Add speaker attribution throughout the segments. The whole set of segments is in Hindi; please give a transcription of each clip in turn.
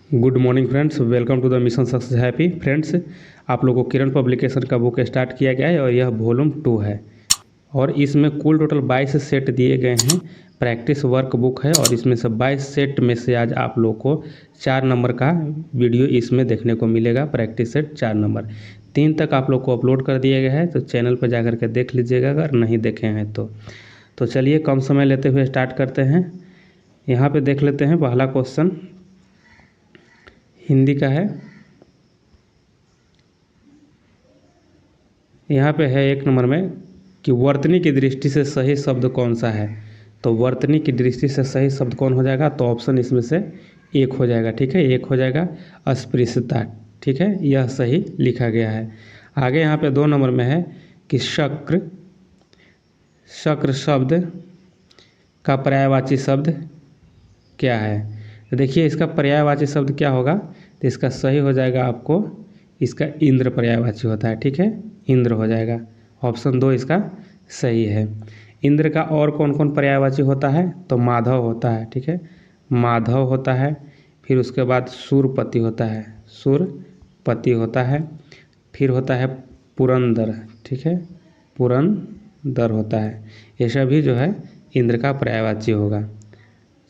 Speaker 1: Good morning friends, welcome to the mission success happy. Friends, आप लोगों को किरण पब्लिकेशन का बुक स्टार्ट किया गया है और यह वॉल्यूम 2 है और इसमें कुल टोटल 22 सेट दिए गए हैं। प्रैक्टिस वर्क बुक है और इसमें से 22 सेट में से आज आप लोग को 4 नंबर का वीडियो इसमें देखने को मिलेगा। प्रैक्टिस सेट 4 नंबर 3 तक आप लोग को अपलोड कर दिया गया है, तो चैनल पर जाकर के देख लीजिएगा अगर नहीं देखे हैं तो चलिए कम समय लेते हुए स्टार्ट करते हैं। यहाँ पे देख लेते हैं। पहला क्वेश्चन हिंदी का है। यहाँ पे है 1 नंबर में कि वर्तनी की दृष्टि से सही शब्द कौन सा है। तो वर्तनी की दृष्टि से सही शब्द कौन हो जाएगा, तो ऑप्शन इसमें से 1 हो जाएगा। ठीक है, 1 हो जाएगा अस्पृश्यता। ठीक है, यह सही लिखा गया है। आगे यहाँ पे 2 नंबर में है कि शक्र शब्द का पर्यायवाची शब्द क्या है। तो देखिए इसका पर्यायवाची शब्द क्या होगा, तो इसका सही हो जाएगा आपको इसका इंद्र पर्यायवाची होता है। ठीक है, इंद्र हो जाएगा। ऑप्शन 2 इसका सही है। इंद्र का और कौन कौन पर्यायवाची होता है, तो माधव होता है। ठीक है, माधव होता है। फिर उसके बाद सूरपति होता है, सूरपति होता है। फिर होता है पुरंदर। ठीक है, पुरंदर होता है। ये सभी जो है इंद्र का पर्यायवाची होगा।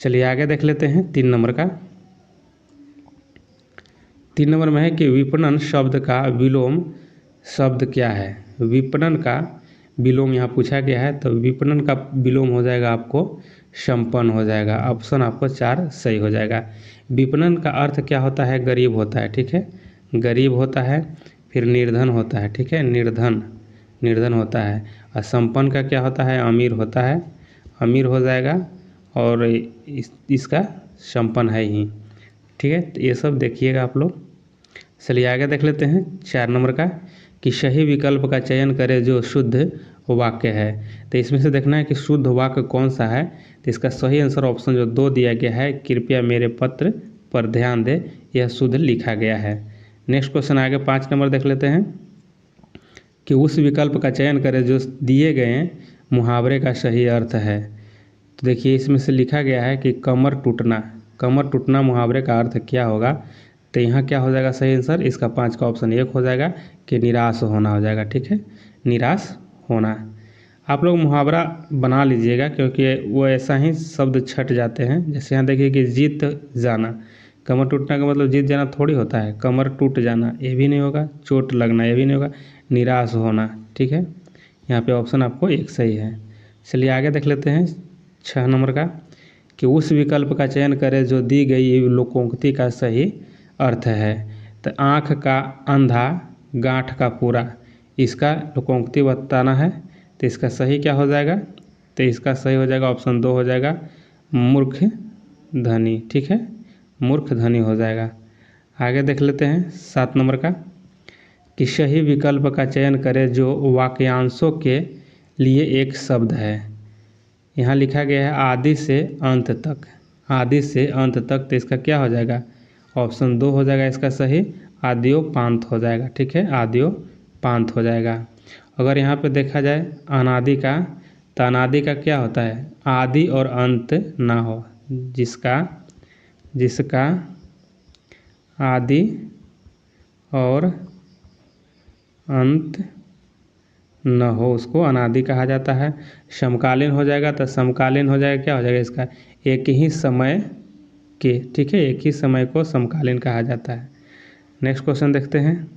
Speaker 1: चलिए आगे देख लेते हैं 3 नंबर का। 3 नंबर में है कि विपणन शब्द का विलोम शब्द क्या है। विपणन का विलोम यहाँ पूछा गया है, तो विपणन का विलोम हो जाएगा आपको संपन्न हो जाएगा। ऑप्शन आपको 4 सही हो जाएगा। विपणन का अर्थ क्या होता है, गरीब होता है। ठीक है, गरीब होता है। फिर निर्धन होता है। ठीक है, निर्धन होता है। और संपन्न का क्या होता है, अमीर होता है, अमीर हो जाएगा। और इसका संपन्न है ही। ठीक है, तो ये सब देखिएगा आप लोग। चलिए आगे देख लेते हैं 4 नंबर का कि सही विकल्प का चयन करें जो शुद्ध वाक्य है। तो इसमें से देखना है कि शुद्ध वाक्य कौन सा है। तो इसका सही आंसर ऑप्शन जो 2 दिया गया है, कृपया मेरे पत्र पर ध्यान दें, यह शुद्ध लिखा गया है। नेक्स्ट क्वेश्चन आगे 5 नंबर देख लेते हैं कि उस विकल्प का चयन करें जो दिए गए मुहावरे का सही अर्थ है। तो देखिए इसमें से लिखा गया है कि कमर टूटना मुहावरे का अर्थ क्या होगा। तो यहाँ क्या हो जाएगा सही आंसर, इसका 5 का ऑप्शन 1 हो जाएगा कि निराश होना हो जाएगा। ठीक है, निराश होना। आप लोग मुहावरा बना लीजिएगा क्योंकि वो ऐसा ही शब्द छट जाते हैं। जैसे यहाँ देखिए कि जीत जाना, कमर टूटना का मतलब जीत जाना थोड़ी होता है। कमर टूट जाना ये भी नहीं होगा, चोट लगना ये भी नहीं होगा, निराश होना। ठीक है, यहाँ पे ऑप्शन आपको 1 सही है। चलिए आगे देख लेते हैं 6 नंबर का कि उस विकल्प का चयन करें जो दी गई लोकोक्ति का सही अर्थ है। तो आँख का अंधा गांठ का पूरा, इसका लोकोक्ति बताना है। तो इसका सही क्या हो जाएगा, तो इसका सही हो जाएगा ऑप्शन 2 हो जाएगा मूर्ख धनी। ठीक है, मूर्ख धनी हो जाएगा। आगे देख लेते हैं 7 नंबर का कि सही विकल्प का चयन करें जो वाक्यांशों के लिए एक शब्द है। यहाँ लिखा गया है आदि से अंत तक, आदि से अंत तक। तो इसका क्या हो जाएगा, ऑप्शन 2 हो जाएगा इसका सही, आद्योपांत हो जाएगा। ठीक है, आद्योपांत हो जाएगा। अगर यहाँ पे देखा जाए अनादि का, तो अनादि का क्या होता है, आदि और अंत ना हो, जिसका आदि और अंत न हो उसको अनादि कहा जाता है। समकालीन हो जाएगा, तो समकालीन हो जाएगा क्या हो जाएगा इसका, एक ही समय के। ठीक है, एक ही समय को समकालीन कहा जाता है। नेक्स्ट क्वेश्चन देखते हैं।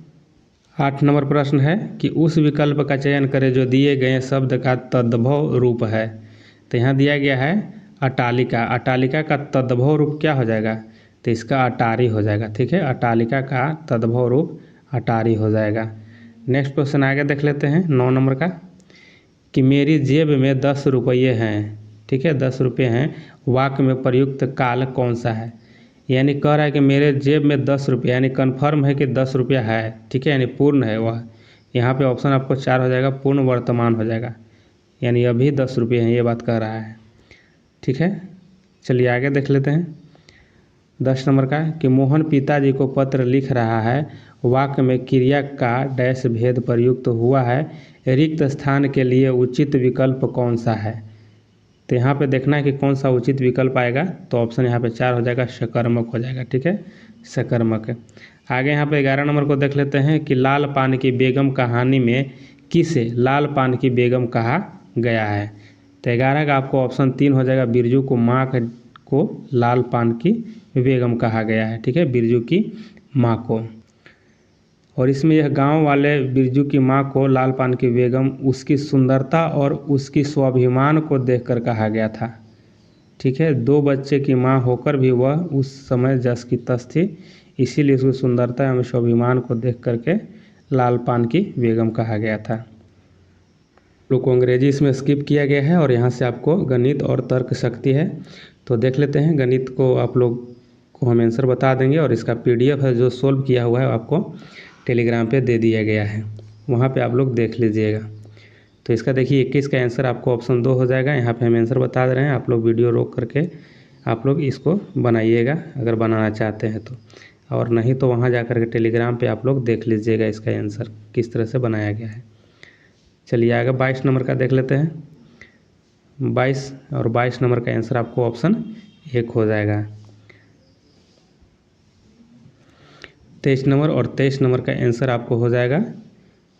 Speaker 1: 8 नंबर प्रश्न है कि उस विकल्प का चयन करें जो दिए गए शब्द का तद्भव रूप है। तो यहाँ दिया गया है अटालिका, अटालिका का तद्भव रूप क्या हो जाएगा, तो इसका अटारी हो जाएगा। ठीक है, अटालिका का तद्भव रूप अटारी हो जाएगा। नेक्स्ट क्वेश्चन आगे देख लेते हैं 9 नंबर का कि मेरी जेब में 10 रुपये हैं। ठीक है, 10 रुपये हैं, वाक्य में प्रयुक्त काल कौन सा है। यानी कह रहा है कि मेरे जेब में 10 रुपये, यानी कन्फर्म है कि 10 रुपया है। ठीक है, यानी पूर्ण है वह। यहाँ पे ऑप्शन आपको 4 हो जाएगा, पूर्ण वर्तमान हो जाएगा, यानी अभी 10 रुपये हैं, ये बात कह रहा है। ठीक है, चलिए आगे देख लेते हैं 10 नंबर का कि मोहन पिताजी को पत्र लिख रहा है, वाक्य में क्रिया का डैश भेद प्रयुक्त हुआ है, रिक्त स्थान के लिए उचित विकल्प कौन सा है। तो यहाँ पे देखना है कि कौन सा उचित विकल्प आएगा। तो ऑप्शन यहाँ पे 4 हो जाएगा, सकर्मक हो जाएगा। ठीक है, सकर्मक। आगे यहाँ पे 11 नंबर को देख लेते हैं कि लाल पान की बेगम कहानी में किसे लाल पान की बेगम कहा गया है। तो 11 का आपको ऑप्शन 3 हो जाएगा, बिरजू को माँ को लाल पान की बेगम कहा गया है। ठीक है, बिरजू की माँ को। और इसमें यह गांव वाले बिरजू की माँ को लाल पान की बेगम उसकी सुंदरता और उसकी स्वाभिमान को देखकर कहा गया था। ठीक है, 2 बच्चे की माँ होकर भी वह उस समय जस की तस थी, इसीलिए उसकी सुंदरता एवं स्वाभिमान को देख करके लाल पान की बेगम कहा गया था। लोग को अंग्रेजी इसमें स्किप किया गया है और यहाँ से आपको गणित और तर्क शक्ति है। तो देख लेते हैं, गणित को आप लोग को हम आंसर बता देंगे और इसका PDF है जो सोल्व किया हुआ है आपको टेलीग्राम पे दे दिया गया है, वहाँ पे आप लोग देख लीजिएगा। तो इसका देखिए 21 का आंसर आपको ऑप्शन 2 हो जाएगा। यहाँ पे हम आंसर बता दे रहे हैं, आप लोग वीडियो रोक करके आप लोग इसको बनाइएगा अगर बनाना चाहते हैं तो, और नहीं तो वहाँ जा कर के टेलीग्राम पे आप लोग देख लीजिएगा इसका आंसर किस तरह से बनाया गया है। चलिए आगे 22 नंबर का देख लेते हैं। 22 और 22 नंबर का आंसर आपको ऑप्शन 1 हो जाएगा। 23 नंबर और 23 नंबर का आंसर आपको हो जाएगा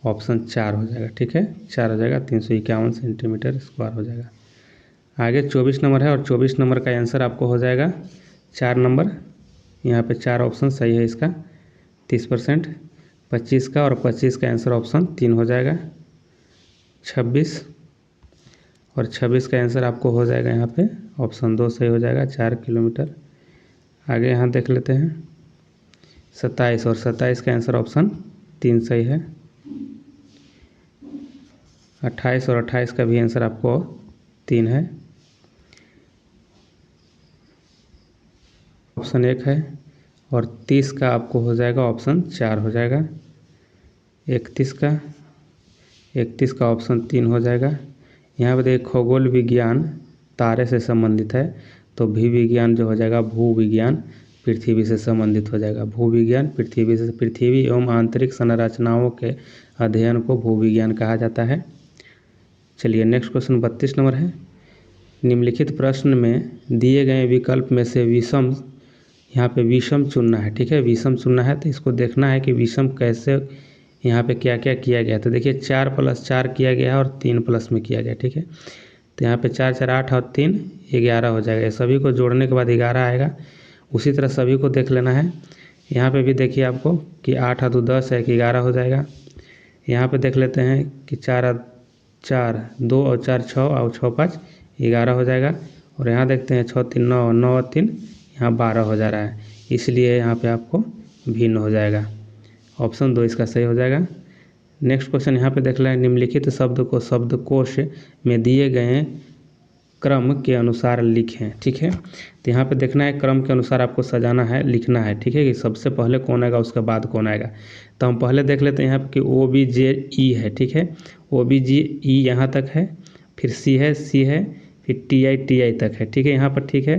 Speaker 1: ऑप्शन 4 हो जाएगा। ठीक है, 4 हो जाएगा, 351 सेंटीमीटर स्क्वायर हो जाएगा। आगे 24 नंबर है और 24 नंबर का आंसर आपको हो जाएगा 4 नंबर। यहाँ पे 4 ऑप्शन सही है इसका, 30%। 25 का और 25 का आंसर ऑप्शन 3 हो जाएगा। 26 और 26 का आंसर आपको हो जाएगा यहाँ पे ऑप्शन 2 सही हो जाएगा, 4 किलोमीटर। आगे यहाँ देख लेते हैं 27 और 27 का आंसर ऑप्शन 3 सही है। 28 और 28 का भी आंसर आपको 3 है, ऑप्शन 1 है। और 30 का आपको हो जाएगा ऑप्शन 4 हो जाएगा। 31 का ऑप्शन 3 हो जाएगा। यहाँ पर देखिए खगोल विज्ञान तारे से संबंधित है, तो भी विज्ञान जो हो जाएगा भू विज्ञान पृथ्वी से संबंधित हो जाएगा। भू विज्ञान पृथ्वी एवं आंतरिक संरचनाओं के अध्ययन को भू विज्ञान कहा जाता है। चलिए नेक्स्ट क्वेश्चन 32 नंबर है। निम्नलिखित प्रश्न में दिए गए विकल्प में से विषम, यहाँ पे विषम चुनना है। ठीक है, विषम चुनना है तो इसको देखना है कि विषम कैसे, यहाँ पे क्या क्या किया गया। तो देखिए 4 + 4 किया गया है और 3 प्लस में किया गया। ठीक है, तो यहाँ पे 4 4 8 और 3 11 हो जाएगा। सभी को जोड़ने के बाद 11 आएगा। उसी तरह सभी को देख लेना है। यहाँ पे भी देखिए आपको कि 8 2 10 है कि 11 हो जाएगा। यहाँ पे देख लेते हैं कि 4 4 2 और 4 6 और 6 5 11 हो जाएगा। और यहाँ देखते हैं 6 3 9 9 और 3 यहाँ 12 हो जा रहा है, इसलिए यहाँ पे आपको भिन्न हो जाएगा। ऑप्शन 2 इसका सही हो जाएगा। नेक्स्ट क्वेश्चन यहाँ पे देख लें, निम्नलिखित शब्द को शब्दकोश में दिए गए क्रम के अनुसार लिखें। ठीक है, तो यहाँ पे देखना है क्रम के अनुसार आपको सजाना है, लिखना है। ठीक है, कि सबसे पहले कौन आएगा उसके बाद कौन आएगा। तो हम पहले देख लेते हैं यहाँ पे कि OBJE है। ठीक है, OBJE यहाँ तक है, फिर C है, फिर TI तक है। ठीक है, यहाँ पर ठीक है।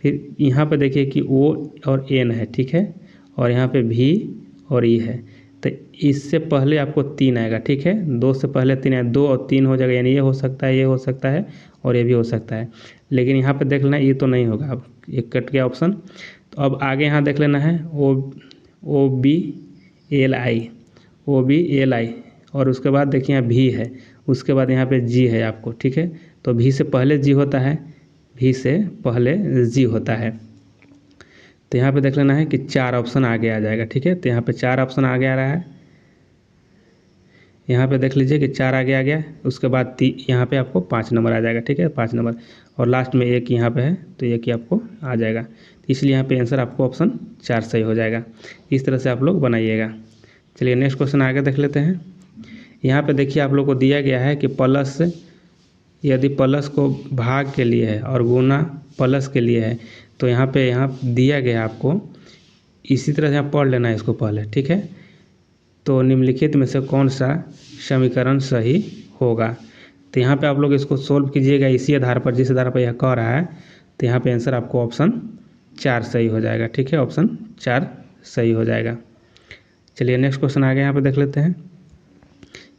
Speaker 1: फिर यहाँ पर देखिए कि O और N है। ठीक है, और यहाँ पे V और E है। तो इससे पहले आपको 3 आएगा। ठीक है, 2 से पहले 3 आएगा, 2 और 3 हो जाएगा, यानी ये हो सकता है, ये हो सकता है और ये भी हो सकता है। लेकिन यहाँ पे देख लेना ये तो नहीं होगा, अब एक कट गया ऑप्शन। तो अब आगे यहाँ देख लेना है OBLI और उसके बाद देखिए यहाँ V है, उसके बाद यहाँ पे G है आपको। ठीक है, तो V से पहले G होता है, V से पहले G होता है। तो यहाँ पे देख लेना है कि 4 ऑप्शन आगे आ जाएगा। ठीक है, तो यहाँ पे 4 ऑप्शन आगे आ रहा है। यहाँ पे देख लीजिए कि 4 आगे आ गया, उसके बाद यहाँ पे आपको 5 नंबर आ जाएगा। ठीक है, 5 नंबर और लास्ट में 1 यहाँ पे है, तो 1 ही आपको आ जाएगा। तो इसलिए यहाँ पे आंसर आपको ऑप्शन 4 सही हो जाएगा। इस तरह से आप लोग बनाइएगा। चलिए नेक्स्ट क्वेश्चन आगे देख लेते हैं। यहाँ पे देखिए आप लोग को दिया गया है कि प्लस, यदि प्लस को भाग के लिए है और गुना प्लस के लिए है, तो यहाँ दिया गया आपको इसी तरह से आप पढ़ लेना है इसको पहले। ठीक है, तो निम्नलिखित में से कौन सा समीकरण सही होगा। तो यहाँ पे आप लोग इसको सोल्व कीजिएगा इसी आधार पर, जिस आधार पर यह कह रहा है। तो यहाँ पे आंसर आपको ऑप्शन 4 सही हो जाएगा। ठीक है, ऑप्शन 4 सही हो जाएगा। चलिए नेक्स्ट क्वेश्चन आगे यहाँ पे देख लेते हैं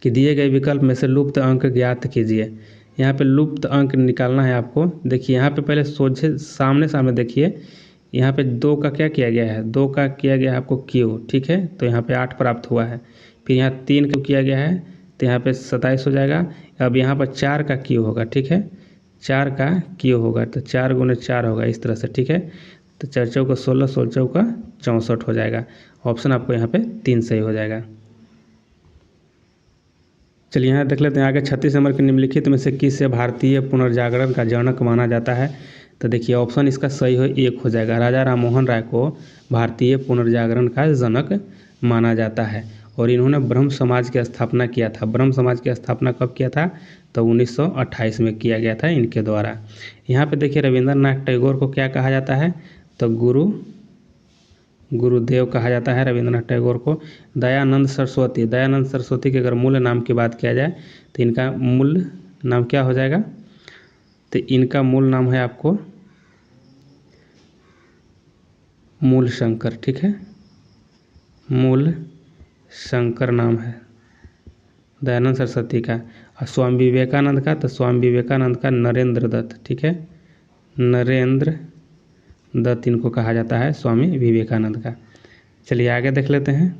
Speaker 1: कि दिए गए विकल्प में से लुप्त अंक ज्ञात कीजिए। यहाँ पे लुप्त अंक निकालना है आपको। देखिए यहाँ पे पहले सोझे सामने देखिए यहाँ पे 2 का क्या किया गया है, 2 का किया गया है आपको क्यू, ठीक है, तो यहाँ पे 8 प्राप्त हुआ है। फिर यहाँ 3 का किया गया है तो यहाँ पे 27 हो जाएगा। अब यहाँ पर 4 का क्यू होगा, ठीक है, 4 का क्यू होगा तो 4 गुने 4 होगा इस तरह से, ठीक है। तो 4 चौका 16, 16 चौका 64 हो जाएगा। ऑप्शन आपको यहाँ पे 3 सही हो जाएगा। चलिए यहाँ देख लेते हैं आगे। 36 नंबर के निम्नलिखित में से किसे भारतीय पुनर्जागरण का जनक माना जाता है। तो देखिए ऑप्शन इसका सही हो 1 हो जाएगा। राजा राम मोहन राय को भारतीय पुनर्जागरण का जनक माना जाता है और इन्होंने ब्रह्म समाज की स्थापना किया था। ब्रह्म समाज की स्थापना कब किया था, तो 1928 में किया गया था इनके द्वारा। यहाँ पे देखिए रविंद्रनाथ टैगोर को क्या कहा जाता है, तो गुरुदेव कहा जाता है रविंद्रनाथ टैगोर को। दयानंद सरस्वती, दयानंद सरस्वती के अगर मूल नाम की बात किया जाए तो इनका मूल नाम क्या हो जाएगा, तो इनका मूल नाम है आपको मूल शंकर, ठीक है, मूल शंकर नाम है दयानंद सरस्वती का। और स्वामी विवेकानंद का, तो स्वामी विवेकानंद का नरेंद्र दत्त, ठीक है, नरेंद्र दत्त इनको कहा जाता है, स्वामी विवेकानंद का। चलिए आगे देख लेते हैं।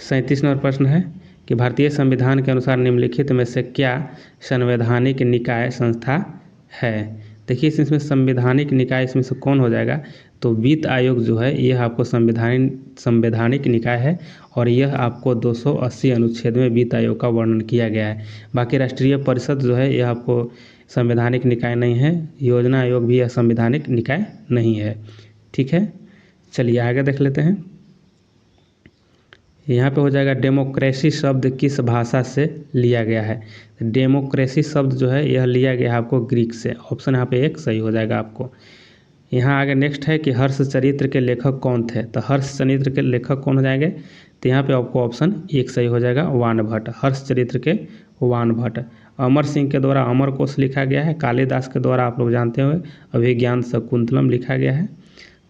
Speaker 1: 37 नंबर प्रश्न है कि भारतीय संविधान के अनुसार निम्नलिखित में से क्या संवैधानिक निकाय संस्था है। देखिए इसमें संवैधानिक निकाय इसमें से कौन हो जाएगा, तो वित्त आयोग जो है यह आपको संवैधानिक निकाय है और यह आपको 280 अनुच्छेद में वित्त आयोग का वर्णन किया गया है। बाकी राष्ट्रीय परिषद जो है यह आपको संवैधानिक निकाय नहीं है। योजना आयोग भी यह संवैधानिक निकाय नहीं है, ठीक है। चलिए आगे देख लेते हैं। यहाँ पे हो जाएगा डेमोक्रेसी शब्द किस भाषा से लिया गया है। डेमोक्रेसी शब्द जो है यह लिया गया है आपको ग्रीक से। ऑप्शन यहाँ पे 1 सही हो जाएगा आपको। यहाँ आगे नेक्स्ट है कि हर्ष चरित्र के लेखक कौन थे, तो हर्ष चरित्र के लेखक कौन हो जाएंगे, तो यहाँ पे आपको ऑप्शन 1 सही हो जाएगा, वान भट्ट, हर्ष चरित्र के वान भट्ट। अमर सिंह के द्वारा अमर कोश लिखा गया है। कालिदास के द्वारा आप लोग जानते हुए अभिज्ञान शकुंतलम लिखा गया है।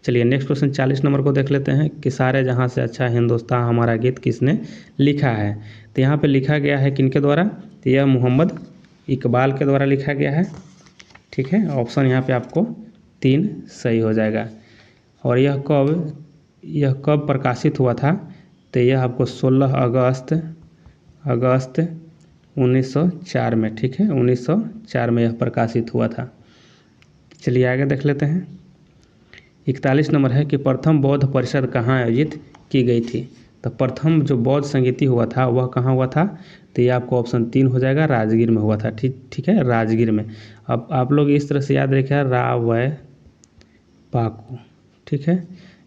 Speaker 1: चलिए नेक्स्ट क्वेश्चन 40 नंबर को देख लेते हैं कि सारे जहाँ से अच्छा हिंदुस्तान हमारा गीत किसने लिखा है। तो यहाँ पे लिखा गया है किनके द्वारा, तो यह मोहम्मद इकबाल के द्वारा लिखा गया है, ठीक है। ऑप्शन यहाँ पे आपको 3 सही हो जाएगा। और यह कब प्रकाशित हुआ था, तो यह आपको 16 अगस्त 1904 में, ठीक है, 1904 में यह प्रकाशित हुआ था। चलिए आगे देख लेते हैं। 41 नंबर है कि प्रथम बौद्ध परिषद कहाँ आयोजित की गई थी। तो प्रथम जो बौद्ध संगीति हुआ था वह कहाँ हुआ था, तो ये आपको ऑप्शन 3 हो जाएगा, राजगीर में हुआ था, ठीक है, राजगीर में। अब आप लोग इस तरह से याद रखिए रावय पाकू, ठीक है,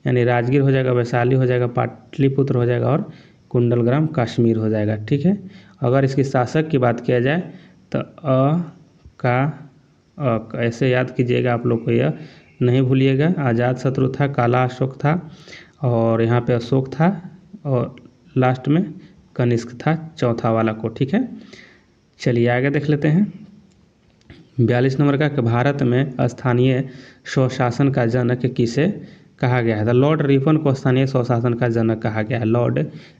Speaker 1: यानी राजगीर हो जाएगा, वैशाली हो जाएगा, पाटलिपुत्र हो जाएगा और कुंडलग्राम कश्मीर हो जाएगा, ठीक है। अगर इसके शासक की बात किया जाए तो ऐसे याद कीजिएगा, आप लोग को यह नहीं भूलिएगा। आजाद शत्रु था, काला अशोक था और यहाँ पे अशोक था और लास्ट में कनिष्क था चौथा वाला को, ठीक है। चलिए आगे देख लेते हैं। 42 नंबर का कि भारत में स्थानीय स्वशासन का जनक किसे कहा गया है। लॉर्ड रिपन को स्थानीय स्वशासन का जनक कहा गया है, लॉर्ड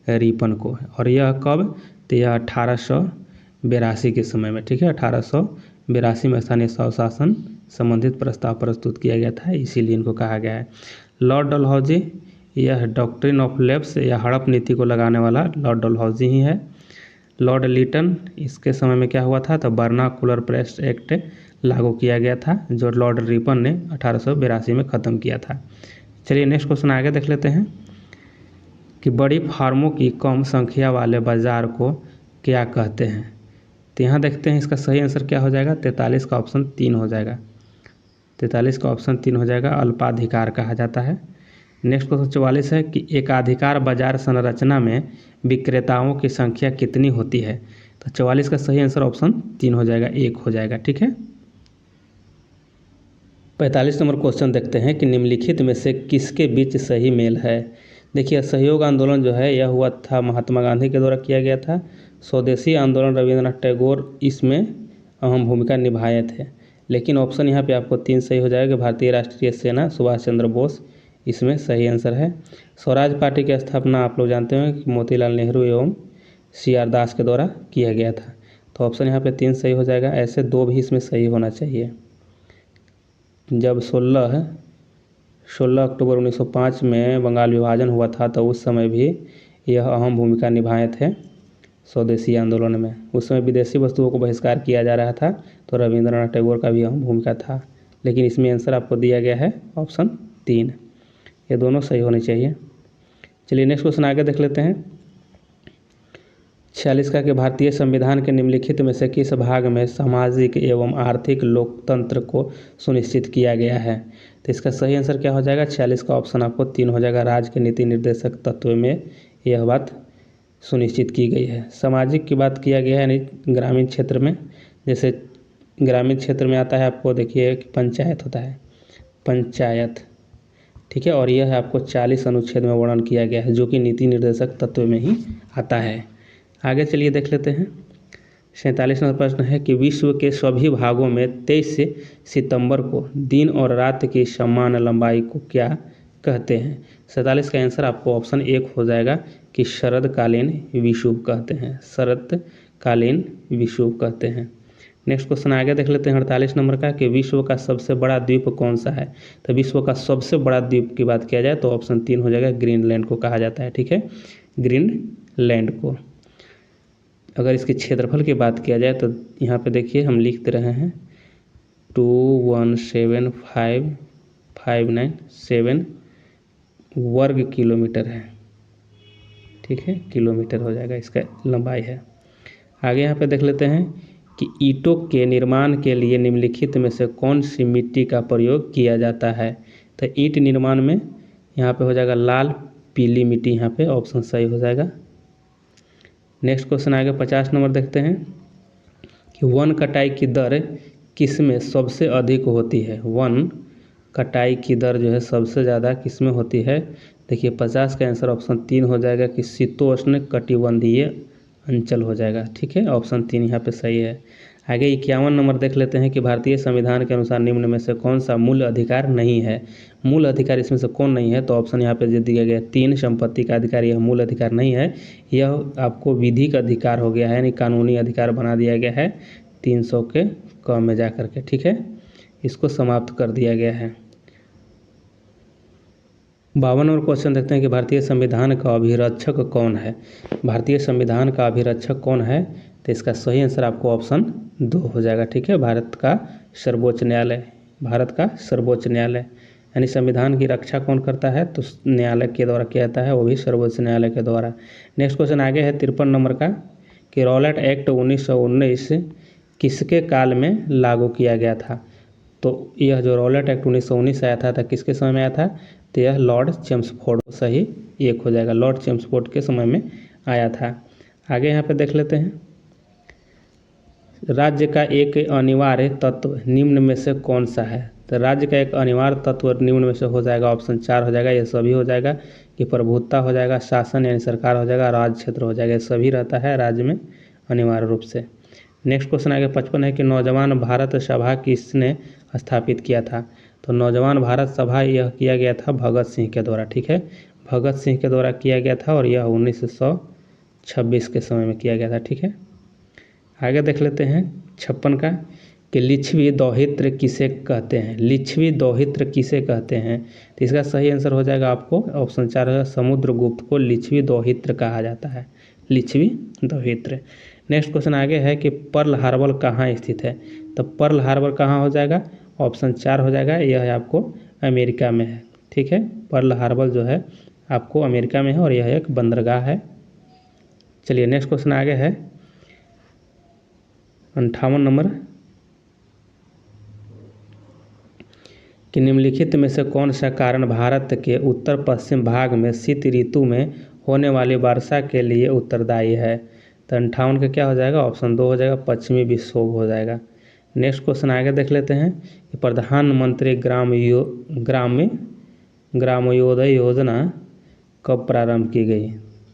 Speaker 1: रिपन को। और यह कब, तो यह 1882 के समय में, ठीक है, 1882 में स्थानीय स्वशासन संबंधित प्रस्ताव प्रस्तुत किया गया था, इसीलिए इनको कहा गया है। लॉर्ड डलहौजी, यह डॉक्ट्रिन ऑफ लेप्स या हड़प नीति को लगाने वाला लॉर्ड डलहौजी ही है। लॉर्ड लिटन, इसके समय में क्या हुआ था, तो बर्नाकुलर प्रेस एक्ट लागू किया गया था जो लॉर्ड रिपन ने 1882 में ख़त्म किया था। चलिए नेक्स्ट क्वेश्चन आगे देख लेते हैं कि बड़ी फार्मों की कम संख्या वाले बाजार को क्या कहते हैं। तो यहाँ देखते हैं इसका सही आंसर क्या हो जाएगा, 43 का ऑप्शन 3 हो जाएगा, 43 का ऑप्शन 3 हो जाएगा, अल्पाधिकार कहा जाता है। नेक्स्ट क्वेश्चन 44 है कि एकाधिकार बाजार संरचना में विक्रेताओं की संख्या कितनी होती है। तो 44 का सही आंसर ऑप्शन 3 हो जाएगा, 1 हो जाएगा, ठीक है। 45 नंबर क्वेश्चन देखते हैं कि निम्नलिखित में से किसके बीच सही मेल है। देखिए असहयोग आंदोलन जो है यह हुआ था महात्मा गांधी के द्वारा किया गया था। स्वदेशी आंदोलन रविंद्रनाथ टैगोर इसमें अहम भूमिका निभाए थे। लेकिन ऑप्शन यहाँ पे आपको 3 सही हो जाएगा, भारतीय राष्ट्रीय सेना सुभाष चंद्र बोस इसमें सही आंसर है। स्वराज पार्टी की स्थापना आप लोग जानते हैं कि मोतीलाल नेहरू एवं CR दास के द्वारा किया गया था। तो ऑप्शन यहाँ पे 3 सही हो जाएगा। ऐसे 2 भी इसमें सही होना चाहिए। जब 16 16 अक्टूबर 1905 में बंगाल विभाजन हुआ था, तो उस समय भी यह अहम भूमिका निभाए थे स्वदेशी आंदोलन में। उस समय विदेशी वस्तुओं को बहिष्कार किया जा रहा था, तो रविंद्रनाथ टैगोर का भी अहम भूमिका था। लेकिन इसमें आंसर आपको दिया गया है ऑप्शन 3, ये दोनों सही होने चाहिए। चलिए नेक्स्ट क्वेश्चन आगे देख लेते हैं। 46 का कि भारतीय संविधान के निम्नलिखित में से किस भाग में सामाजिक एवं आर्थिक लोकतंत्र को सुनिश्चित किया गया है? तो इसका सही आंसर क्या हो जाएगा? 46 का ऑप्शन आपको 3 हो जाएगा। राज्य के नीति निर्देशक तत्व में यह बात सुनिश्चित की गई है। सामाजिक की बात किया गया है यानी ग्रामीण क्षेत्र में, जैसे ग्रामीण क्षेत्र में आता है आपको देखिए कि पंचायत होता है, पंचायत, ठीक है। और यह आपको 40 अनुच्छेद में वर्णन किया गया है, जो कि नीति निर्देशक तत्व में ही आता है। आगे चलिए देख लेते हैं। 47 नंबर प्रश्न है कि विश्व के सभी भागों में 23 सितंबर को दिन और रात की समान लंबाई को क्या कहते हैं? 47 का आंसर आपको ऑप्शन 1 हो जाएगा कि शरदकालीन विषुव कहते हैं, शरदकालीन विषुव कहते हैं। नेक्स्ट क्वेश्चन आगे देख लेते हैं 48 नंबर का कि विश्व का सबसे बड़ा द्वीप कौन सा है? तो विश्व का सबसे बड़ा द्वीप की बात किया जाए तो ऑप्शन 3 हो जाएगा, ग्रीनलैंड को कहा जाता है, ठीक है, ग्रीनलैंड को। अगर इसके क्षेत्रफल की बात किया जाए तो यहाँ पे देखिए हम लिख रहे हैं 2175597 वर्ग किलोमीटर है, ठीक है, किलोमीटर हो जाएगा इसका लंबाई है। आगे यहाँ पे देख लेते हैं कि ईंटों के निर्माण के लिए निम्नलिखित में से कौन सी मिट्टी का प्रयोग किया जाता है? तो ईंट निर्माण में यहाँ पे हो जाएगा लाल पीली मिट्टी, यहाँ पे ऑप्शन सही हो जाएगा। नेक्स्ट क्वेश्चन आगे 50 नंबर देखते हैं कि वन कटाई की दर किस में सबसे अधिक होती है? वन कटाई की दर जो है सबसे ज़्यादा किस में होती है? देखिए 50 का आंसर ऑप्शन 3 हो जाएगा कि शीतोष्ण कटिबंधीय अंचल हो जाएगा, ठीक है, ऑप्शन 3 यहाँ पे सही है। आगे 51 नंबर देख लेते हैं कि भारतीय संविधान के अनुसार निम्न में से कौन सा मूल अधिकार नहीं है? मूल अधिकार इसमें से कौन नहीं है? तो ऑप्शन यहाँ पे जो दिया गया 3 संपत्ति का अधिकार, यह मूल अधिकार नहीं है, यह आपको विधिक अधिकार हो गया है, यानी कानूनी अधिकार बना दिया गया है 300 के कम में जा करके, ठीक है, इसको समाप्त कर दिया गया है। 52 नंबर क्वेश्चन देखते हैं कि भारतीय संविधान का अभिरक्षक कौन है? भारतीय संविधान का अभिरक्षक कौन है? तो इसका सही आंसर आपको ऑप्शन 2 हो जाएगा, ठीक है, भारत का सर्वोच्च न्यायालय, भारत का सर्वोच्च न्यायालय, यानी संविधान की रक्षा कौन करता है? तो न्यायालय के द्वारा किया जाता है, वो भी सर्वोच्च न्यायालय के द्वारा। नेक्स्ट क्वेश्चन आगे है 53 नंबर का कि रॉलेट एक्ट 1919 किसके काल में लागू किया गया था? तो यह जो रॉलेट एक्ट 1919 आया था किसके समय में आया था? तो यह लॉर्ड चेम्सफोर्ड, सही 1 हो जाएगा, लॉर्ड चेम्सफोर्ड के समय में आया था। आगे यहाँ पे देख लेते हैं, राज्य का एक अनिवार्य तत्व निम्न में से कौन सा है? तो राज्य का एक अनिवार्य तत्व निम्न में से हो जाएगा, ऑप्शन 4 हो जाएगा, ये सभी हो जाएगा कि प्रभुत्ता हो जाएगा, शासन यानी सरकार हो जाएगा, राज क्षेत्र हो जाएगा, ये सभी रहता है राज्य में अनिवार्य रूप से। नेक्स्ट क्वेश्चन आगे 55 है कि नौजवान भारत सभा किसने स्थापित किया था? तो नौजवान भारत सभा यह किया गया था भगत सिंह के द्वारा, ठीक है, भगत सिंह के द्वारा किया गया था और यह 1926 के समय में किया गया था, ठीक है। आगे देख लेते हैं 56 का कि लिच्छवी दौहित्र किसे कहते हैं? लिच्छवी दौहित्र किसे कहते हैं? तो इसका सही आंसर हो जाएगा आपको ऑप्शन 4 है, समुद्रगुप्त को लिच्छवी दौहित्र कहा जाता है, लिच्छवी दौहित्र। नेक्स्ट क्वेश्चन आगे है कि पर्ल हार्बर कहाँ स्थित है? तो पर्ल हार्बर कहाँ हो जाएगा? ऑप्शन 4 हो जाएगा, यह आपको अमेरिका में है, ठीक है, पर्ल हार्बर जो है आपको अमेरिका में है और यह एक बंदरगाह है। चलिए नेक्स्ट क्वेश्चन आगे है 58 नंबर कि निम्नलिखित में से कौन सा कारण भारत के उत्तर पश्चिम भाग में शीत ऋतु में होने वाली वर्षा के लिए उत्तरदायी है? तो 58 का क्या हो जाएगा? ऑप्शन 2 हो जाएगा, पश्चिमी विक्षोभ हो जाएगा। नेक्स्ट क्वेश्चन आगे देख लेते हैं कि प्रधानमंत्री ग्रामोदय योजना कब प्रारंभ की गई?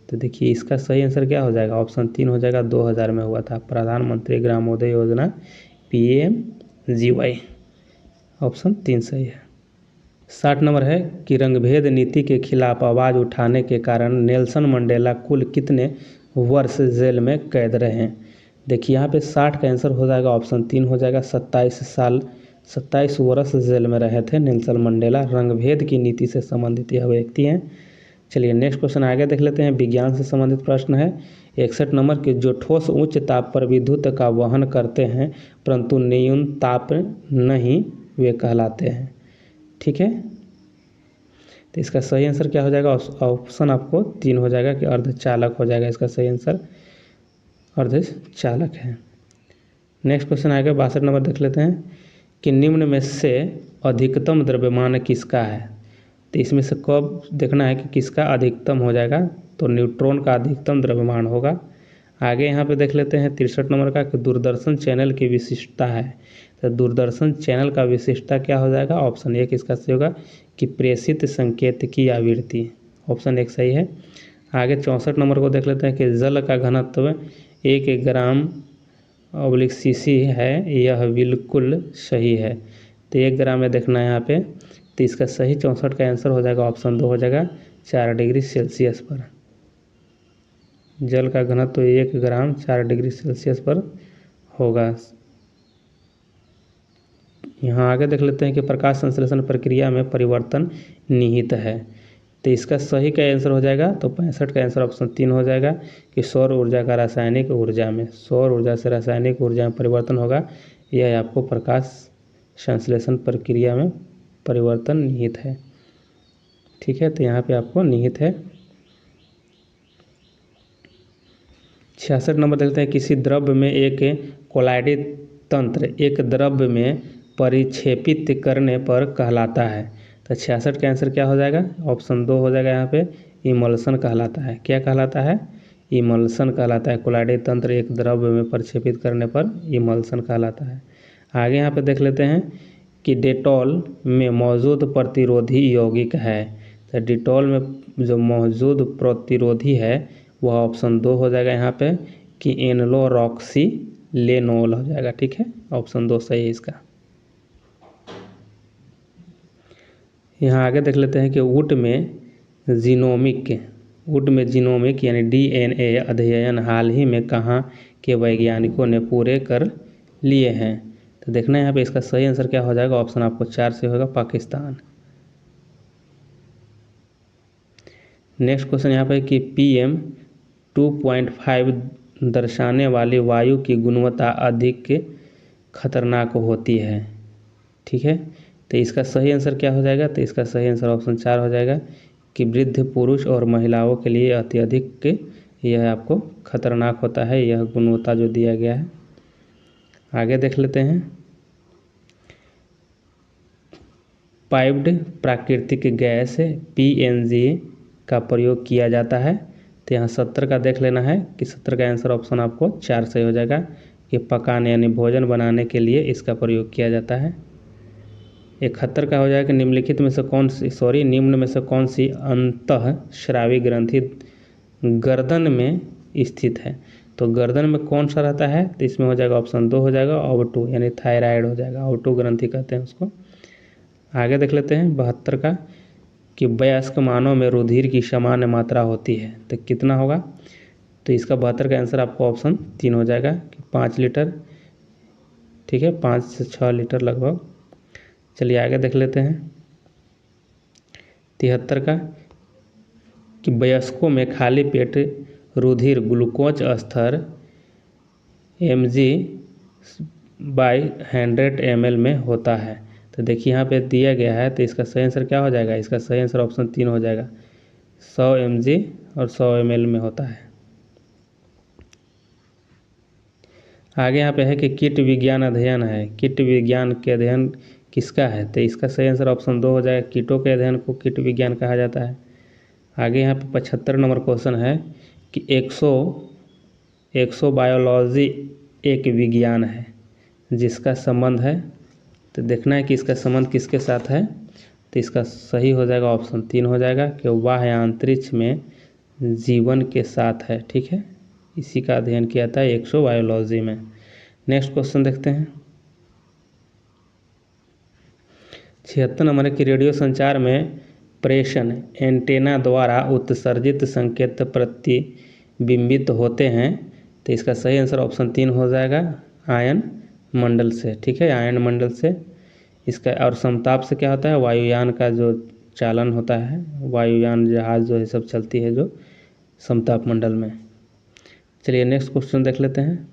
Speaker 1: तो देखिए इसका सही आंसर क्या हो जाएगा? ऑप्शन 3 हो जाएगा, 2000 में हुआ था प्रधानमंत्री ग्रामोदय योजना, PMGY, ऑप्शन 3 सही है। 60 नंबर है कि रंगभेद नीति के खिलाफ आवाज़ उठाने के कारण नेल्सन मंडेला कुल कितने वर्ष जेल में कैद रहे हैं? देखिए यहाँ पे 60 का आंसर हो जाएगा, ऑप्शन 3 हो जाएगा, 27 साल 27 वर्ष जेल में रहे थे नेल्सन मंडेला। रंगभेद की नीति से संबंधित यह व्यक्ति हैं। चलिए नेक्स्ट क्वेश्चन आगे देख लेते हैं। विज्ञान से संबंधित प्रश्न है 61 नंबर के। जो ठोस उच्च ताप पर विद्युत का वहन करते हैं परंतु न्यून ताप नहीं, वे कहलाते हैं। ठीक है, तो इसका सही आंसर क्या हो जाएगा? ऑप्शन आपको 3 हो जाएगा कि अर्धचालक हो जाएगा। इसका सही आंसर अर्धचालक है। नेक्स्ट क्वेश्चन आएगा 62 नंबर देख लेते हैं कि निम्न में से अधिकतम द्रव्यमान किसका है? तो इसमें से कब देखना है कि किसका अधिकतम हो जाएगा, तो न्यूट्रॉन का अधिकतम द्रव्यमान होगा। आगे यहाँ पे देख लेते हैं 63 नंबर का कि दूरदर्शन चैनल की विशिष्टता है। तो दूरदर्शन चैनल का विशिष्टता क्या हो जाएगा? ऑप्शन 1 इसका सही होगा कि प्रेषित संकेत की आवृत्ति। ऑप्शन 1 सही है। आगे 64 नंबर को देख लेते हैं कि जल का घनत्व 1 ग्राम/cc है। यह बिल्कुल सही है। तो 1 ग्राम में देखना है यहाँ पे, तो इसका सही 64 का आंसर हो जाएगा ऑप्शन 2 हो जाएगा 4 डिग्री सेल्सियस पर। जल का घनत्व 1 ग्राम 4 डिग्री सेल्सियस पर होगा। यहाँ आगे देख लेते हैं कि प्रकाश संश्लेषण प्रक्रिया में परिवर्तन निहित है। तो इसका सही का आंसर हो जाएगा, तो 65 का आंसर ऑप्शन 3 हो जाएगा कि सौर ऊर्जा का रासायनिक ऊर्जा में, सौर ऊर्जा से रासायनिक ऊर्जा में परिवर्तन होगा। यह आपको प्रकाश संश्लेषण प्रक्रिया में परिवर्तन निहित है। ठीक है, तो यहाँ पे आपको निहित है। 66 नंबर देखते हैं किसी द्रव्य में एक कोलाइडी तंत्र एक द्रव्य में परिक्षेपित करने पर कहलाता है। तो 66 का आंसर क्या हो जाएगा? ऑप्शन 2 हो जाएगा। यहाँ पे इमल्सन कहलाता है। क्या कहलाता है? इमल्सन कहलाता है। कोलाइडी तंत्र एक द्रव्य में परिक्षेपित करने पर इमल्सन कहलाता है। आगे यहाँ पे देख लेते हैं कि डेटॉल में मौजूद प्रतिरोधी यौगिक है। तो डेटॉल में जो मौजूद प्रतिरोधी है वह ऑप्शन 2 हो जाएगा यहाँ पे कि एनलोरॉक्सीलेनोल हो जाएगा। ठीक है, ऑप्शन 2 सही है इसका। यहाँ आगे देख लेते हैं कि वुड में जीनोमिक यानी DNA अध्ययन हाल ही में कहाँ के वैज्ञानिकों ने पूरे कर लिए हैं। तो देखना है यहाँ पे इसका सही आंसर क्या हो जाएगा। ऑप्शन आपको 4 से होगा पाकिस्तान। नेक्स्ट क्वेश्चन यहाँ पे कि PM 2.5 दर्शाने वाली वायु की गुणवत्ता अधिक खतरनाक होती है। ठीक है, तो इसका सही आंसर क्या हो जाएगा? तो इसका सही आंसर ऑप्शन 4 हो जाएगा कि वृद्ध पुरुष और महिलाओं के लिए अत्यधिक यह आपको खतरनाक होता है, यह गुणवत्ता जो दिया गया है। आगे देख लेते हैं पाइप्ड प्राकृतिक गैस PNG का प्रयोग किया जाता है। तो यहाँ 70 का देख लेना है कि 70 का आंसर ऑप्शन आपको 4 सही हो जाएगा कि पकाने यानी भोजन बनाने के लिए इसका प्रयोग किया जाता है। 71 का हो जाएगा कि निम्न में से कौन सी अंतःस्रावी ग्रंथि गर्दन में स्थित है। तो गर्दन में कौन सा रहता है? तो इसमें हो जाएगा ऑप्शन 2 हो जाएगा OV2 यानी थायराइड हो जाएगा। OV2 ग्रंथि कहते हैं उसको। आगे देख लेते हैं 72 का कि वयस्क मानव में रुधिर की सामान्य मात्रा होती है। तो कितना होगा? तो इसका 72 का आंसर आपको ऑप्शन 3 हो जाएगा कि 5 लीटर। ठीक है, 5 से 6 लीटर लगभग। चलिए आगे देख लेते हैं 73 का कि वयस्कों में खाली पेट रुधिर ग्लूकोज स्तर mg/100 ml में होता है। तो देखिए यहाँ पे दिया गया है, तो इसका सही आंसर क्या हो जाएगा? इसका सही आंसर ऑप्शन 3 हो जाएगा 100 mg और 100 ml में होता है। आगे यहाँ पे है कि कीट विज्ञान अध्ययन है। कीट विज्ञान के अध्ययन किसका है? तो इसका सही आंसर ऑप्शन 2 हो जाएगा। कीटों के अध्ययन को कीट विज्ञान कहा जाता है। आगे यहाँ पे 75 नंबर क्वेश्चन है कि एक्सोबायोलॉजी एक विज्ञान है जिसका संबंध है। तो देखना है कि इसका संबंध किसके साथ है। तो इसका सही हो जाएगा ऑप्शन 3 हो जाएगा कि बाह्य अंतरिक्ष में जीवन के साथ है। ठीक है, इसी का अध्ययन किया था एक्सोबायोलॉजी में। नेक्स्ट क्वेश्चन देखते हैं 76 नंबर की रेडियो संचार में प्रेषण एंटेना द्वारा उत्सर्जित संकेत प्रतिबिंबित होते हैं। तो इसका सही आंसर ऑप्शन 3 हो जाएगा आयन मंडल से। ठीक है, आयन मंडल से इसका और समताप से क्या होता है, वायुयान का जो चालन होता है, वायुयान जहाज जो है सब चलती है जो समताप मंडल में। चलिए नेक्स्ट क्वेश्चन देख लेते हैं।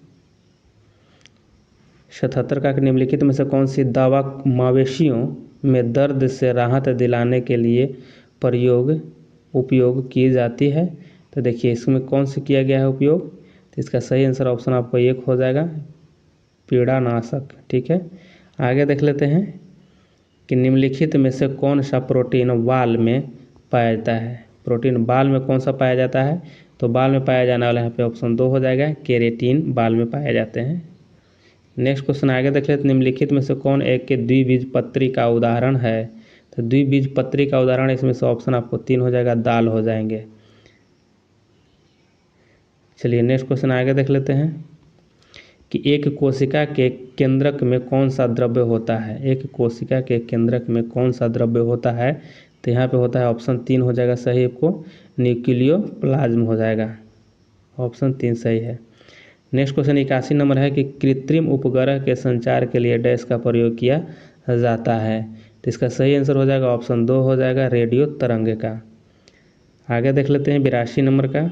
Speaker 1: 77 का निम्नलिखित में से कौन सी दवा मवेशियों में दर्द से राहत दिलाने के लिए उपयोग की जाती है? तो देखिए इसमें कौन सी किया गया है उपयोग, तो इसका सही आंसर ऑप्शन आपको 1 हो जाएगा, पीड़ानाशक। ठीक है, आगे देख लेते हैं कि निम्नलिखित में से कौन सा प्रोटीन बाल में पाया जाता है? प्रोटीन बाल में कौन सा पाया जाता है? तो बाल में पाया जाने वाला यहाँ पे ऑप्शन 2 हो जाएगा, केरेटिन बाल में पाए जाते हैं। नेक्स्ट क्वेश्चन आगे देख लेते हैं। निम्नलिखित में से कौन एक के द्विबीजपत्री का उदाहरण है? तो द्विबीजपत्री का उदाहरण इसमें से ऑप्शन आपको 3 हो जाएगा, दाल हो जाएंगे। चलिए नेक्स्ट क्वेश्चन आगे देख लेते हैं कि एक कोशिका के केंद्रक में कौन सा द्रव्य होता है? एक कोशिका के केंद्रक में कौन सा द्रव्य होता है? तो यहाँ पे होता है ऑप्शन 3 हो जाएगा सही, आपको न्यूक्लियोप्लाज्म हो जाएगा, ऑप्शन 3 सही है। नेक्स्ट क्वेश्चन 81 नंबर है कि कृत्रिम उपग्रह के संचार के लिए डैश का प्रयोग किया जाता है? तो इसका सही आंसर हो जाएगा ऑप्शन 2 हो जाएगा, रेडियो तरंग का। आगे देख लेते हैं 82 नंबर का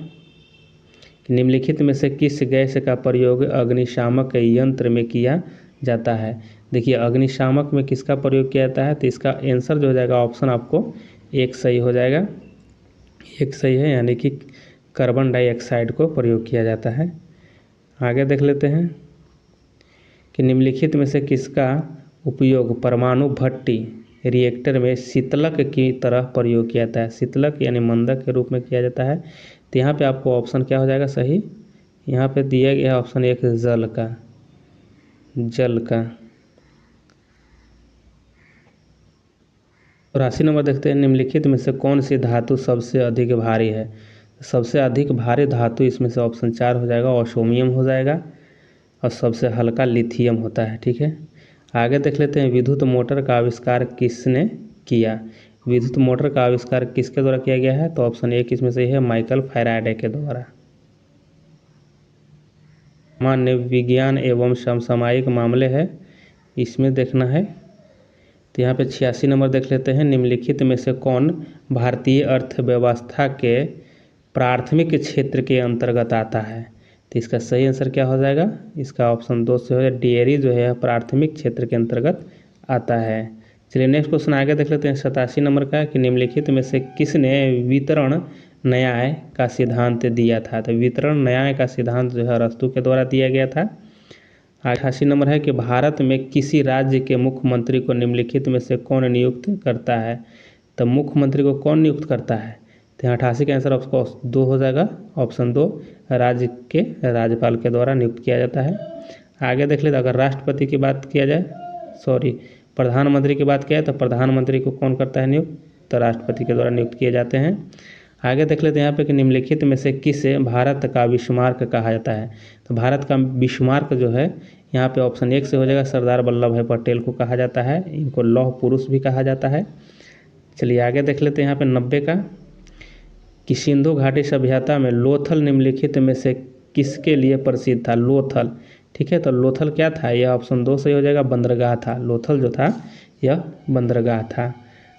Speaker 1: कि निम्नलिखित में से किस गैस का प्रयोग अग्निशामक यंत्र में किया जाता है? देखिए अग्निशामक में किसका प्रयोग किया जाता है? तो इसका आंसर जो हो जाएगा ऑप्शन आपको 1 सही हो जाएगा, 1 सही है, यानी कि कार्बन डाइऑक्साइड को प्रयोग किया जाता है। आगे देख लेते हैं कि निम्नलिखित में से किसका उपयोग परमाणु भट्टी रिएक्टर में शीतलक की तरह प्रयोग किया जाता है? शीतलक यानी मंदक के रूप में किया जाता है। तो यहाँ पे आपको ऑप्शन क्या हो जाएगा सही, यहाँ पे दिया गया ऑप्शन 1 जल का। 83 नंबर देखते हैं। निम्नलिखित में से कौन सी धातु सबसे अधिक भारी है? सबसे अधिक भारी धातु इसमें से ऑप्शन 4 हो जाएगा, ओसोमियम हो जाएगा, और सबसे हल्का लिथियम होता है। ठीक है, आगे देख लेते हैं विद्युत मोटर का आविष्कार किसने किया? विद्युत मोटर का आविष्कार किसके द्वारा किया गया है? तो ऑप्शन 1 इसमें सही है, माइकल फैराडे के द्वारा। सामान्य विज्ञान एवं समसामयिक मामले है, इसमें देखना है। तो यहाँ पे 86 नंबर देख लेते हैं। निम्नलिखित में से कौन भारतीय अर्थव्यवस्था के प्राथमिक क्षेत्र के अंतर्गत आता है? तो इसका सही आंसर क्या हो जाएगा, इसका ऑप्शन 2 से हो जाएगा, डेयरी जो है प्राथमिक क्षेत्र के अंतर्गत आता है। चलिए नेक्स्ट क्वेश्चन आगे देख लेते हैं 87 नंबर का कि निम्नलिखित में से किसने वितरण न्याय का सिद्धांत दिया था? तो वितरण न्याय का सिद्धांत जो है अरस्तू के द्वारा दिया गया था। 88 नंबर है कि भारत में किसी राज्य के मुख्यमंत्री को निम्नलिखित में से कौन नियुक्त करता है? तो मुख्यमंत्री को कौन नियुक्त करता है? तो 88 का आंसर आपको 2 हो जाएगा, ऑप्शन 2 राज्य के राज्यपाल के द्वारा नियुक्त किया जाता है। आगे देख लेते अगर राष्ट्रपति की बात किया जाए, प्रधानमंत्री की बात किया जाए तो प्रधानमंत्री को कौन करता है नियुक्त? तो राष्ट्रपति के द्वारा नियुक्त किए जाते हैं। आगे देख लेते हैं यहाँ पे कि निम्नलिखित में से किसे भारत का विस्मार्क कहा जाता है? तो भारत का विस्मार्क जो है यहाँ पे ऑप्शन 1 से हो जाएगा, सरदार वल्लभ भाई पटेल को कहा जाता है, इनको लौह पुरुष भी कहा जाता है। चलिए आगे देख लेते हैं यहाँ पे 90 का कि सिंधु घाटी सभ्यता में लोथल निम्नलिखित में से किसके लिए प्रसिद्ध था? लोथल। ठीक है, तो लोथल क्या था? यह ऑप्शन 2 सही हो जाएगा, बंदरगाह था। लोथल जो था यह बंदरगाह था।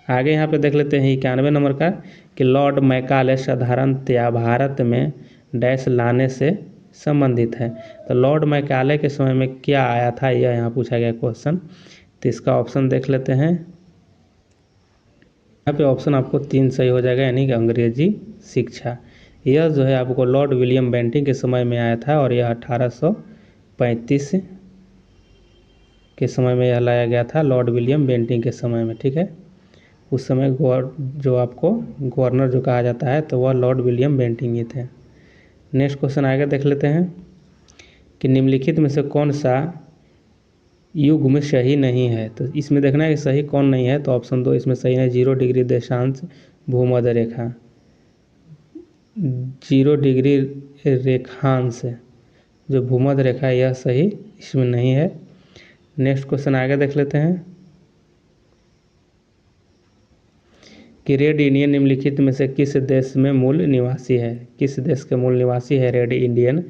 Speaker 1: आगे यहाँ पे देख लेते हैं 91 नंबर का कि लॉर्ड मैकाले साधारणतया भारत में डैश लाने से संबंधित है। तो लॉर्ड मैकाले के समय में क्या आया था, यह यहाँ पूछा गया क्वेश्चन। तो इसका ऑप्शन देख लेते हैं, यहाँ पे ऑप्शन आपको 3 सही हो जाएगा, यानी कि अंग्रेजी शिक्षा। यह जो है आपको लॉर्ड विलियम बेंटिंग के समय में आया था और यह 1835 के समय में यह लाया गया था, लॉर्ड विलियम बेंटिंग के समय में। ठीक है, उस समय जो आपको गवर्नर जो कहा जाता है तो वह लॉर्ड विलियम बेंटिंग ही थे। नेक्स्ट क्वेश्चन आगे देख लेते हैं कि निम्नलिखित में से कौन सा युग्म सही नहीं है? तो इसमें देखना है कि सही कौन नहीं है, तो ऑप्शन 2 इसमें सही है, 0 डिग्री देशांश भूमध्य रेखा। 0 डिग्री रेखांश जो भूमध्य रेखा यह सही इसमें नहीं है। नेक्स्ट क्वेश्चन आगे देख लेते हैं कि रेड इंडियन निम्नलिखित में से किस देश में मूल निवासी है? किस देश के मूल निवासी है रेड इंडियन?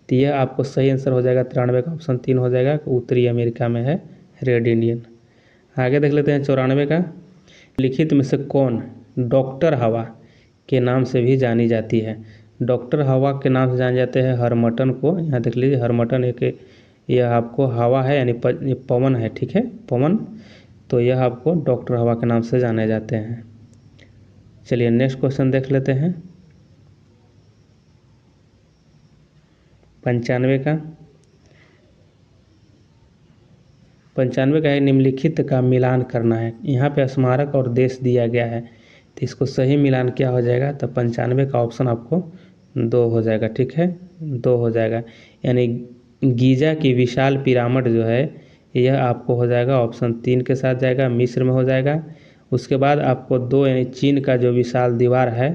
Speaker 1: तो यह आपको सही आंसर हो जाएगा 93 का ऑप्शन 3 हो जाएगा, उत्तरी अमेरिका में है रेड इंडियन। आगे देख लेते हैं 94 का। लिखित में से कौन डॉक्टर हवा के नाम से भी जानी जाती है? डॉक्टर हवा के नाम से जाने जाते हैं हरमटन को। यहाँ देख लीजिए हरमटन एक यह आपको हवा है यानी पवन है, ठीक है, पवन। तो यह आपको डॉक्टर हवा के नाम से जाने जाते हैं। चलिए नेक्स्ट क्वेश्चन देख लेते हैं 95 का। 95 का है निम्नलिखित का मिलान करना है। यहाँ पे स्मारक और देश दिया गया है, तो इसको सही मिलान क्या हो जाएगा? तो 95 का ऑप्शन आपको 2 हो जाएगा, ठीक है, 2 हो जाएगा। यानी गीजा की विशाल पिरामिड जो है यह आपको हो जाएगा ऑप्शन 3 के साथ जाएगा, मिस्र में हो जाएगा। उसके बाद आपको 2 यानी चीन का जो विशाल दीवार है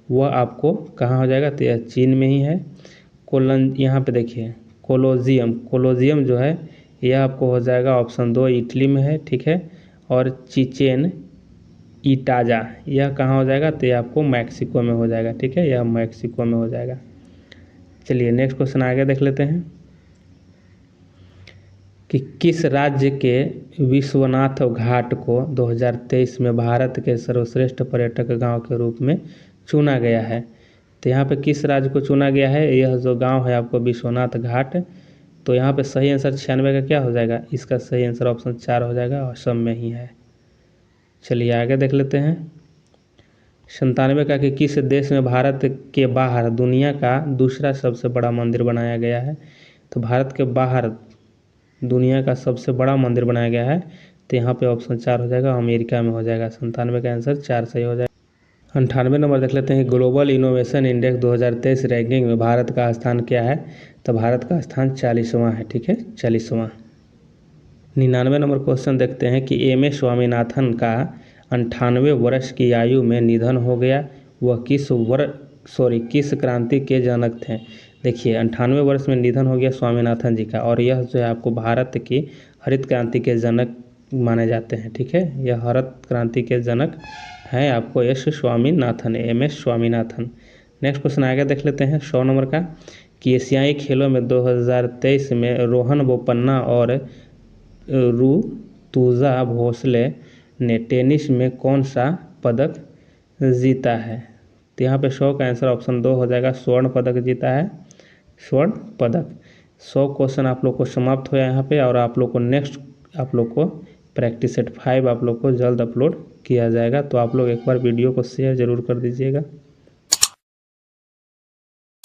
Speaker 1: वह आपको कहाँ हो जाएगा? तो यह चीन में ही है। यहाँ पे देखिए कोलोजियम जो है यह आपको हो जाएगा ऑप्शन 2 इटली में है, ठीक है। और चिचेन इटाजा यह कहाँ हो जाएगा? तो यह आपको मैक्सिको में हो जाएगा, ठीक है, यह मैक्सिको में हो जाएगा। चलिए नेक्स्ट क्वेश्चन आगे देख लेते हैं कि किस राज्य के विश्वनाथ घाट को 2023 में भारत के सर्वश्रेष्ठ पर्यटक गांव के रूप में चुना गया है? तो यहाँ पे किस राज्य को चुना गया है? यह जो गांव है आपको विश्वनाथ घाट। तो यहाँ पे सही आंसर 96 का क्या हो जाएगा? इसका सही आंसर ऑप्शन 4 हो जाएगा, असम में ही है। चलिए आगे देख लेते हैं 97 का कि किस देश में भारत के बाहर दुनिया का दूसरा सबसे बड़ा मंदिर बनाया गया है? तो भारत के बाहर दुनिया का सबसे बड़ा मंदिर बनाया गया है, तो यहाँ पे ऑप्शन 4 हो जाएगा, अमेरिका में हो जाएगा। 97 का आंसर 4 सही हो जाएगा। 98 नंबर देख लेते हैं ग्लोबल इनोवेशन इंडेक्स 2023 रैंकिंग में भारत का स्थान क्या है? तो भारत का स्थान 40वां है, ठीक है, 40वां। 99 नंबर क्वेश्चन देखते हैं कि एम.एस. स्वामीनाथन का 98 वर्ष की आयु में निधन हो गया। वह किस क्रांति के जनक थे? देखिए 98 वर्ष में निधन हो गया स्वामीनाथन जी का, और यह जो है आपको भारत की हरित क्रांति के जनक माने जाते हैं, ठीक है, यह हरित क्रांति के जनक हैं आपको एम.एस. स्वामीनाथन। नेक्स्ट क्वेश्चन आगे देख लेते हैं 100 नंबर का कि एशियाई खेलों में 2023 में रोहन बोपन्ना और ऋतुजा भोसले ने टेनिस में कौन सा पदक जीता है? तो यहाँ पे 100 का आंसर ऑप्शन 2 हो जाएगा, स्वर्ण पदक जीता है, स्वर्ण पदक। 100 क्वेश्चन आप लोग को समाप्त हुआ यहाँ पे, और आप लोग को नेक्स्ट आप लोग को प्रैक्टिस सेट 5 आप लोग को जल्द अपलोड किया जाएगा। तो आप लोग एक बार वीडियो को शेयर ज़रूर कर दीजिएगा।